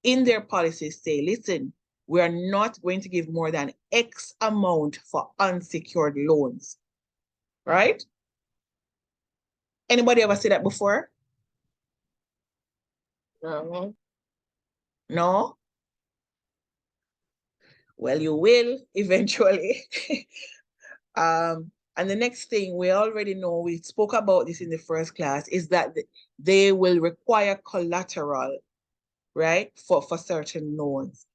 in their policies say, listen, we are not going to give more than X amount for unsecured loans, right? Anybody ever say that before? No. No? Well, you will eventually. And the next thing we already know, we spoke about this in the first class, is that they will require collateral, right, for certain loans.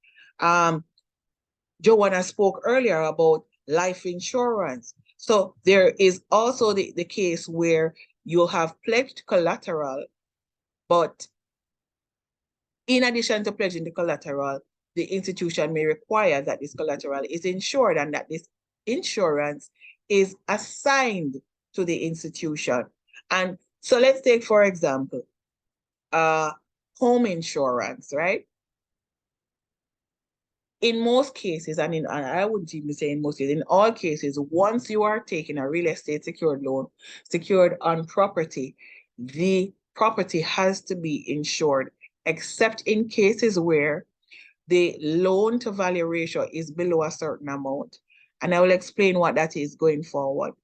Joanna spoke earlier about life insurance. So there is also the case where you'll have pledged collateral, but in addition to pledging the collateral, the institution may require that this collateral is insured and that this insurance is assigned to the institution. And so let's take, for example, home insurance, right? In most cases, and I wouldn't even say in most cases, in all cases, once you are taking a real estate secured loan, secured on property, the property has to be insured, except in cases where the loan to value ratio is below a certain amount. And I will explain what that is going forward,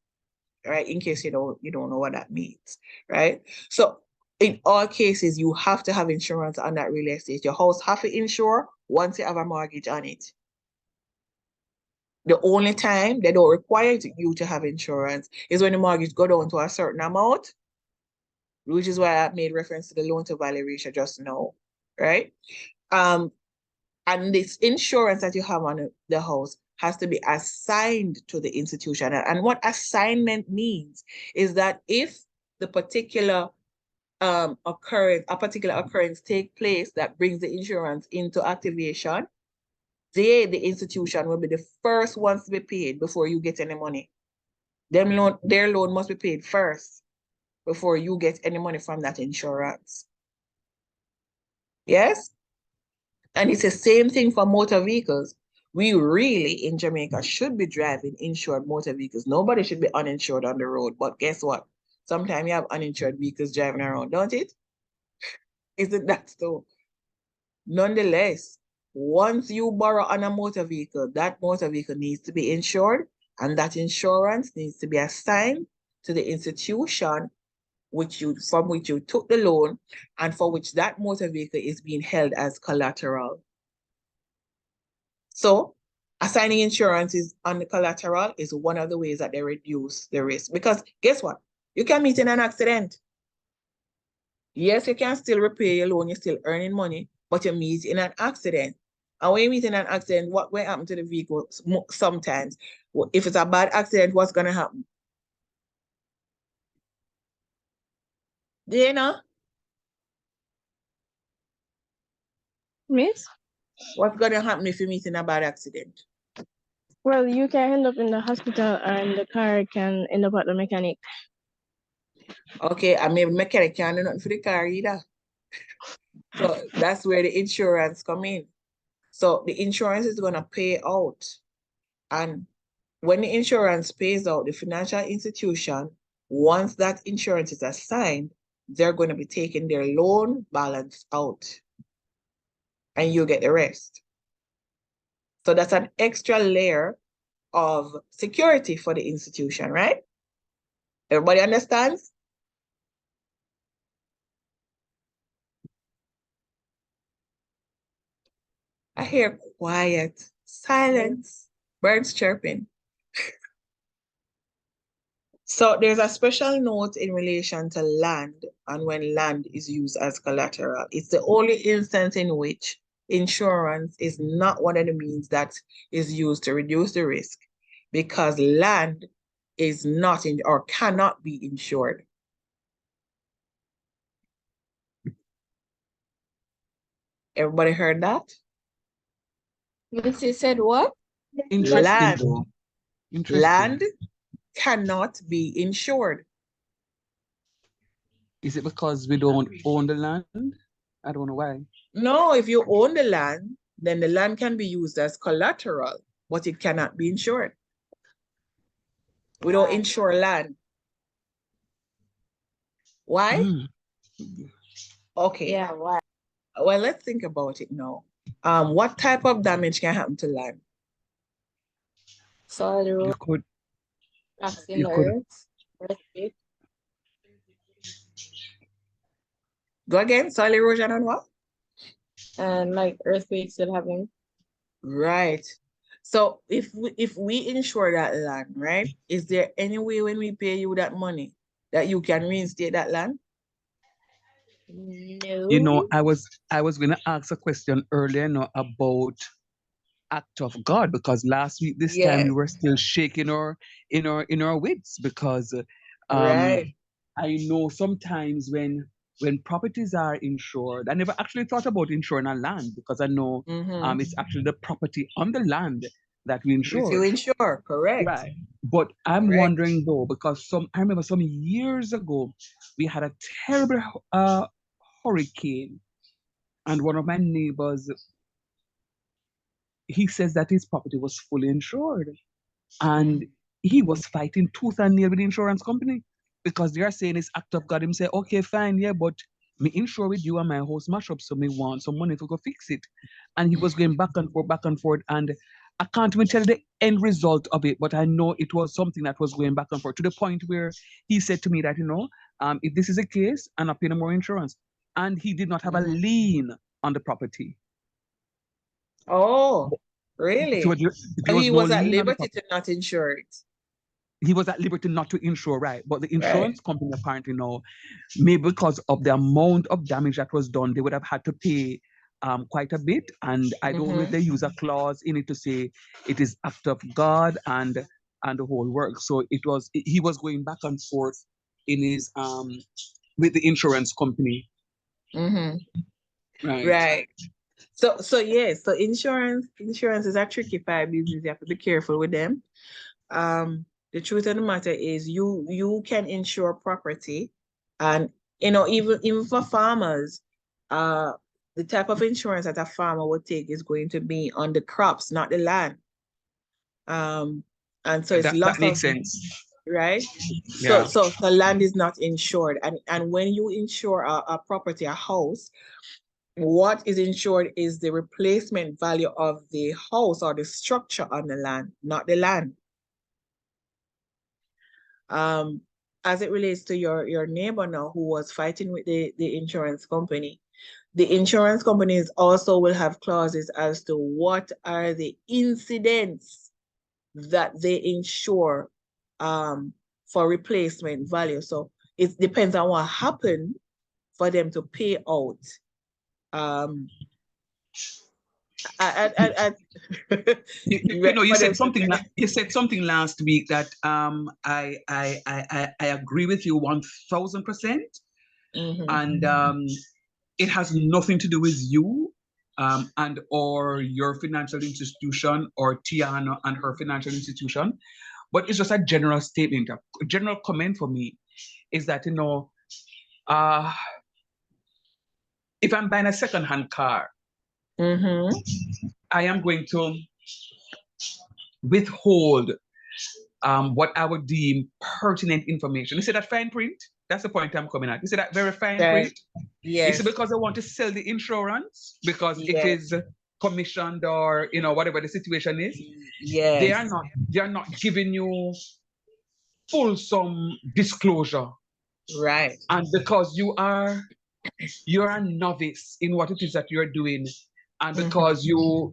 right? In case you don't know what that means, right? So in all cases, you have to have insurance on that real estate. Your house have to insure once you have a mortgage on it. The only time they don't require you to have insurance is when the mortgage go down to a certain amount, which is why I made reference to the loan to value ratio just now, right? And this insurance that you have on the house has to be assigned to the institution. And what assignment means is that if the particular occurrence take place that brings the insurance into activation, the institution will be the first ones to be paid before you get any money. Their loan must be paid first before you get any money from that insurance. Yes? And it's the same thing for motor vehicles. We really, in Jamaica, should be driving insured motor vehicles. Nobody should be uninsured on the road. But guess what? Sometimes you have uninsured vehicles driving around, don't it? Isn't that so? Nonetheless, once you borrow on a motor vehicle, that motor vehicle needs to be insured, and that insurance needs to be assigned to the institution from which you took the loan and for which that motor vehicle is being held as collateral. So assigning insurances on the collateral is one of the ways that they reduce the risk. Because guess what? You can meet in an accident. Yes, you can still repay your loan, you're still earning money, but you meet in an accident. And when you meet in an accident, what will happen to the vehicle sometimes? If it's a bad accident, what's going to happen? Do you know? Miss? What's going to happen if you meet in a bad accident? Well, you can end up in the hospital and the car can end up at the mechanic. Okay, and maybe mechanic can't do nothing for the car either. So that's where the insurance come in. So the insurance is going to pay out. And when the insurance pays out, the financial institution, once that insurance is assigned, they're going to be taking their loan balance out. And you get the rest. So that's an extra layer of security for the institution, right? Everybody understands? I hear quiet, silence, birds chirping. So there's a special note in relation to land and when land is used as collateral. It's the only instance in which insurance is not one of the means that is used to reduce the risk because land is not in or cannot be insured. Everybody heard that? Missy said what? Interesting Land. though. Interesting. Land cannot be insured. Is it because we don't own the land? I don't know why. No, if you own the land, then the land can be used as collateral, but it cannot be insured. We don't Why? insure land. Why? Mm. Okay. Yeah, why? Well, let's think about it now. What type of damage can happen to land? Soil You erosion, could, cracks in you the could, earth, earthquake, Go again, soil erosion and what? and like earthquakes will happen. Right. So if we insure that land, right? Is there any way when we pay you that money that you can reinstate that land? you know, No. I was going to ask a question earlier now about act of God, because last week this time we Yes. were still shaking our in our wits, because Right. I know sometimes when properties are insured, I never actually thought about insuring a land, because I know Mm-hmm. it's actually the property on the land that we If you insure. insure, correct. Right. But I'm Correct. wondering though, because I remember some years ago we had a terrible hurricane, and one of my neighbors, he says that his property was fully insured, and he was fighting tooth and nail with the insurance company, because they are saying it's act of God. Him say, okay, fine, yeah, but me insure with you and my house mash up, so me want some money to go fix it. And he was going back and forth, and I can't even tell the end result of it, but I know it was something that was going back and forth, to the point where he said to me that, if this is the case, I'm not paying no more insurance. And he did not have a lien on the property. Oh, So really? there And was he no was at lien on the liberty property. to not insure it. He was at liberty not to insure, right? But the Right. insurance company apparently maybe because of the amount of damage that was done, they would have had to pay quite a bit. And I don't know if they use a clause in it to say it is act of God and the whole work. So he was going back and forth in his with the insurance company. Mm-hmm. Right. Right. So yes, so insurance is a tricky part business. You have to be careful with them. The truth of the matter is you can insure property, and even for farmers, the type of insurance that a farmer would take is going to be on the crops, not the land. And so it's That loss makes of sense. right. Yeah. So the land is not insured, and when you insure a property, a house, what is insured is the replacement value of the house or the structure on the land, not the land. As it relates to your neighbor now who was fighting with the insurance company, the insurance companies also will have clauses as to what are the incidents that they insure for replacement value. So it depends on what happened for them to pay out. You said something. You said something last week that I agree with you 1000%, and it has nothing to do with you, and or your financial institution, or Tiana and her financial institution, but it's just a general statement. A general comment for me is that if I'm buying a second-hand car, I am going to withhold what I would deem pertinent information. You see that fine print? That's the point I'm coming at. You see that very fine print? Yes. Is it because they want to sell the insurance? Because Yes. it is commissioned, or whatever the situation is? Yes. They are not giving you fulsome disclosure. Right. And because you're a novice in what it is that you're doing, and because you're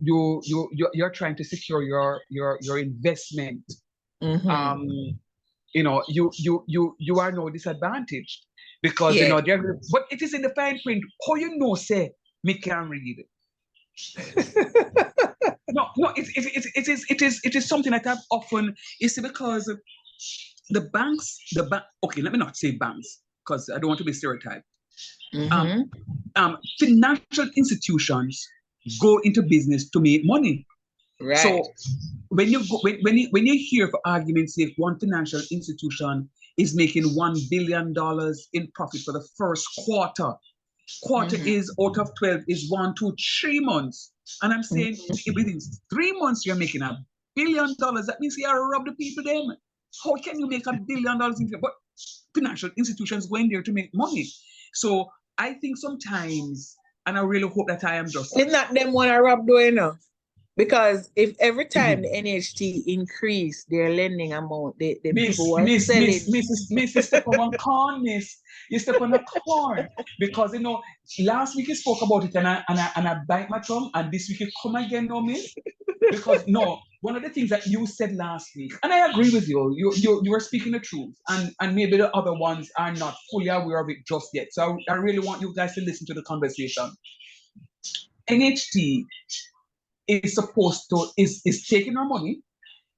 trying to secure your investment, you are no disadvantaged, because Yes. but it is in the fine print. How say me can read? No, it is something that I've often. It's because the banks, okay, let me not say banks, because I don't want to be stereotyped. Financial institutions go into business to make money. Right. So when you go, when you hear, for argument's sake, one financial institution is making $1 billion in profit for the first quarter. Quarter is out of 12 is 1, 2, 3 months. And I'm saying within 3 months you're making $1 billion. That means you are rob the people then. How can you make $1 billion in, but financial institutions going there to make money? So I think sometimes, and I really hope that I am just. It's not them want to rob doing enough. Because if every time the NHT increase their lending amount, the people were selling. Miss, you step on one corn, miss. You step on a corn. Because, you know, last week you spoke about it and I bite my tongue, and this week you come again, no, miss? Because, no, one of the things that you said last week, and I agree with you, you were speaking the truth, and maybe the other ones are not fully aware of it just yet. So I really want you guys to listen to the conversation. NHT is supposed to, is taking our money.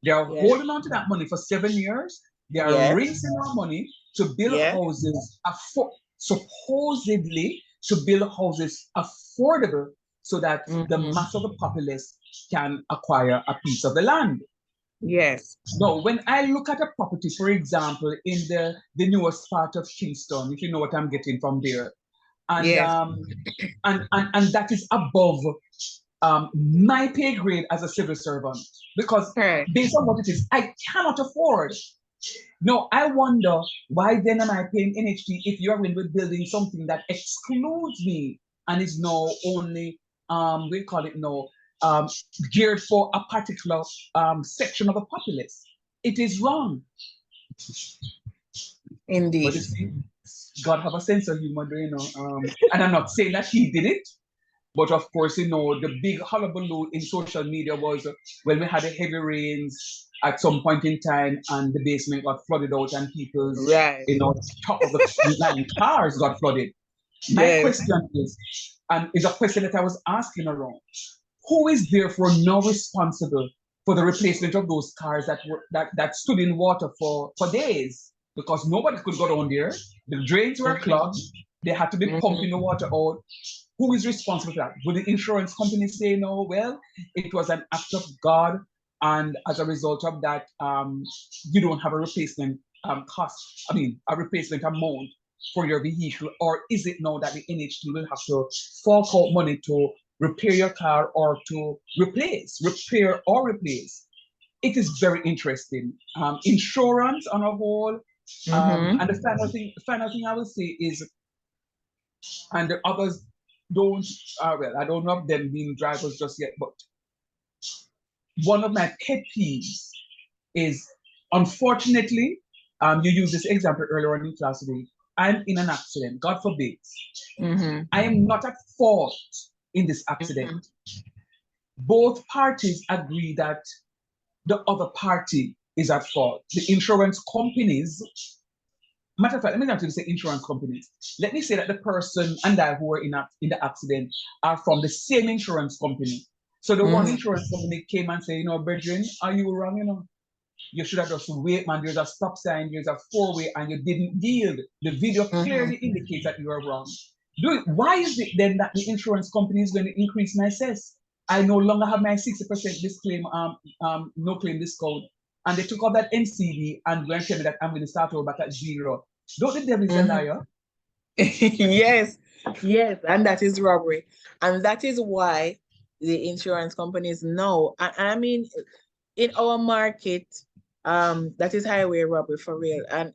They are holding on to that money for 7 years. They are raising our money to build houses, supposedly to build houses affordable so that the mass of the populace can acquire a piece of the land. Yes. Now, when I look at a property, for example, in the newest part of Kingston, if you know what I'm getting from there, and and that is above my pay grade as a civil servant, because based on what it is, I cannot afford. No, I wonder why then am I paying NHT if you're in with building something that excludes me and is now only we call it now geared for a particular section of the populace. It is wrong. Indeed. But you see, God have a sense of humor, you know. And I'm not saying that he did it. But of course, you know, the big hullabaloo in social media was when we had the heavy rains at some point in time and the basement got flooded out and people's, you know, top of the line cars got flooded. My question is a question that I was asking around. Who is therefore now responsible for the replacement of those cars that stood in water for days? Because nobody could go down there. The drains were clogged. They had to be pumping the water out. Who is responsible for that? Would the insurance company say, no, well, it was an act of God, and as a result of that, you don't have a replacement cost, a replacement amount for your vehicle? Or is it now that the NHT will have to fork out money to repair your car or to repair or replace? It is very interesting. Insurance on a whole, and the final thing I will say is, and the others don't, well, I don't know if them being drivers just yet, but one of my pet peeves is, unfortunately, you used this example earlier on in class today. I'm in an accident, God forbid. I am not at fault in this accident. Both parties agree that the other party is at fault. The insurance companies, matter of fact, let me not even say insurance companies. Let me say that the person and I who were in the accident are from the same insurance company. So the one insurance company came and said, you know, brethren, are you wrong? You know, you should have just wait, man. There's a stop sign, there's a four-way, and you didn't yield. The video clearly indicates that you are wrong. Why is it then that the insurance company is going to increase my cess? I no longer have my 60% disclaim, no claim discount. And they took off that NCD and went to tell me that I'm going to start over back at zero. Don't the devil is a liar? Yes, and that is robbery. And that is why the insurance companies know. I mean, in our market, that is highway robbery for real. And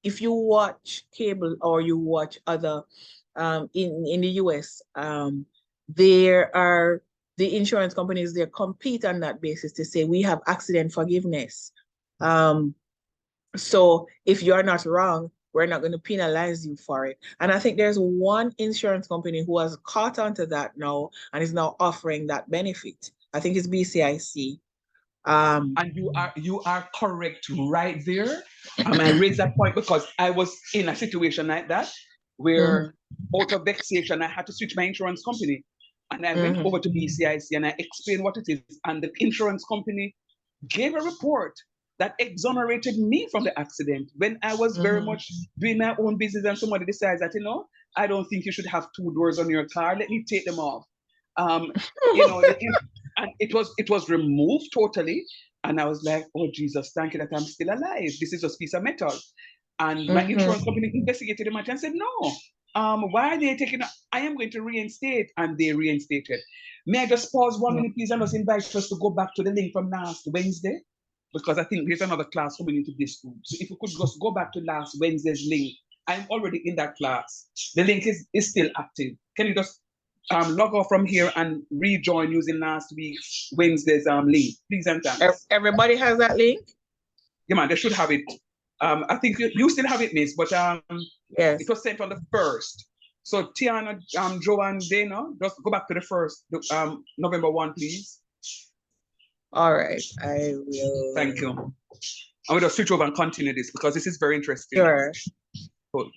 if you watch cable or you watch other in the US, there are the insurance companies, they compete on that basis to say we have accident forgiveness. So if you're not wrong, we're not going to penalize you for it. And I think there's one insurance company who has caught on to that now and is now offering that benefit. I think it's BCIC. And you are correct right there. I raised that point because I was in a situation like that where out of vexation, I had to switch my insurance company. And I went over to BCIC and I explained what it is. And the insurance company gave a report that exonerated me from the accident when I was very much doing my own business, and somebody decides that, you know, I don't think you should have 2 doors on your car. Let me take them off. You know, and it was removed totally. And I was like, oh Jesus, thank you that I'm still alive. This is just a piece of metal. And my insurance company investigated the matter and said, no. Why are they taking? I am going to reinstate, and they reinstated. May I just pause 1 minute, please, and just invite us to go back to the link from last Wednesday, because I think there's another class coming into this group. So if you could just go back to last Wednesday's link, I'm already in that class. The link is still active. Can you just log off from here and rejoin using last week's Wednesday's link, please and thanks. Everybody has that link? Yeah, man, they should have it. I think you still have it, Miss, but Yes. it was sent on the 1st. So Tiana, Joe, and Dana, just go back to the 1st, November 1, please. All right, I will. Thank you. I'm going to switch over and continue this because this is very interesting. Sure. Cool.